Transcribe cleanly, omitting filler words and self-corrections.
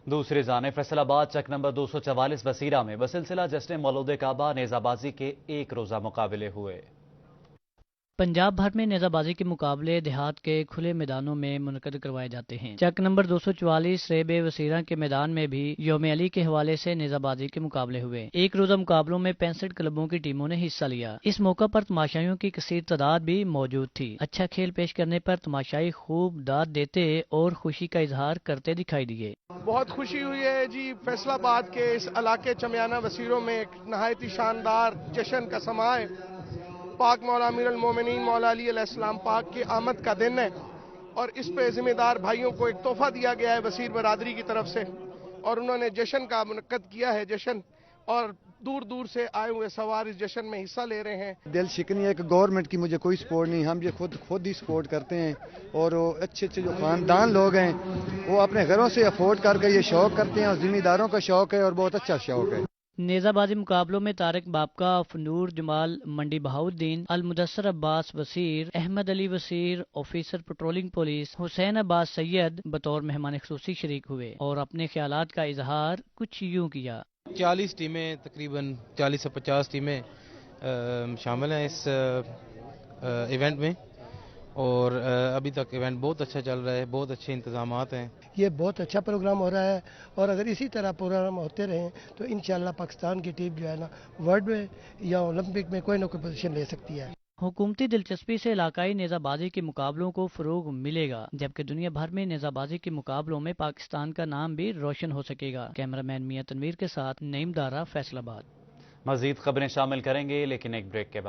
دوسری جانب فیصل آباد چک نمبر 244 بصیرہ میں بسلسلہ جشن مولود کعبہ نیزہ بازی کے ایک روزہ مقابلے ہوئے۔ پنجاب بھر میں نیزہ بازی کے مقابلے دیہات کے کھلے میدانوں میں منعقد کروائے جاتے ہیں۔ چک نمبر 244 ریب وسیرہ کے میدان میں بھی یوم علی کے حوالے سے نیزہ بازی کے مقابلے ہوئے۔ ایک روزہ مقابلوں میں 65 کلبوں کی ٹیموں نے حصہ لیا۔ اس موقع پر تماشائیوں کی کثیر تعداد بھی موجود تھی۔ اچھا کھیل پیش کرنے پر تماشائی خوب داد دیتے اور خوشی کا اظہار کرتے دکھائی دیے۔ بہت خوشی ہوئی ہے جی، فیصل آباد کے اس علاقے چمیانہ وسیروں میں ایک نہایت ہی شاندار جشن کا سماع ہے۔ پاک مولا امیر المومنین مولا علی علیہ السلام پاک کی آمد کا دن ہے اور اس پہ ذمہ دار بھائیوں کو ایک تحفہ دیا گیا ہے وسیر برادری کی طرف سے، اور انہوں نے جشن کا منعقد کیا ہے جشن، اور دور دور سے آئے ہوئے سوار اس جشن میں حصہ لے رہے ہیں۔ دل شکنی ہے کہ گورنمنٹ کی مجھے کوئی سپورٹ نہیں، ہم یہ خود ہی سپورٹ کرتے ہیں، اور وہ اچھے جو خاندان لوگ ہیں وہ اپنے گھروں سے افورڈ کر کے یہ شوق کرتے ہیں، اور ذمہ داروں کا شوق ہے اور بہت اچھا شوق ہے۔ نیزہ بازی مقابلوں میں طارق بابکا، فنور جمال منڈی بہاؤالدین، المدثر عباس وسیر، احمد علی وسیر آفیسر پٹرولنگ پولیس، حسین عباس سید بطور مہمان خصوصی شریک ہوئے اور اپنے خیالات کا اظہار کچھ یوں کیا۔ 40 ٹیمیں، تقریباً 40 سے 50 ٹیمیں شامل ہیں اس ایونٹ میں، اور ابھی تک ایونٹ بہت اچھا چل رہا ہے، بہت اچھے انتظامات ہیں۔ یہ بہت اچھا پروگرام ہو رہا ہے، اور اگر اسی طرح پروگرام ہوتے رہیں تو انشاءاللہ پاکستان کی ٹیم جو ہے نا ورلڈ میں یا اولمپک میں کوئی نہ کوئی پوزیشن لے سکتی ہے۔ حکومتی دلچسپی سے علاقائی نیزہ بازی کے مقابلوں کو فروغ ملے گا، جبکہ دنیا بھر میں نیزہ بازی کے مقابلوں میں پاکستان کا نام بھی روشن ہو سکے گا۔ کیمرہ مین میاں تنویر کے ساتھ نعیم دارا، فیصل آباد۔ مزید خبریں شامل کریں گے لیکن ایک بریک کے بعد۔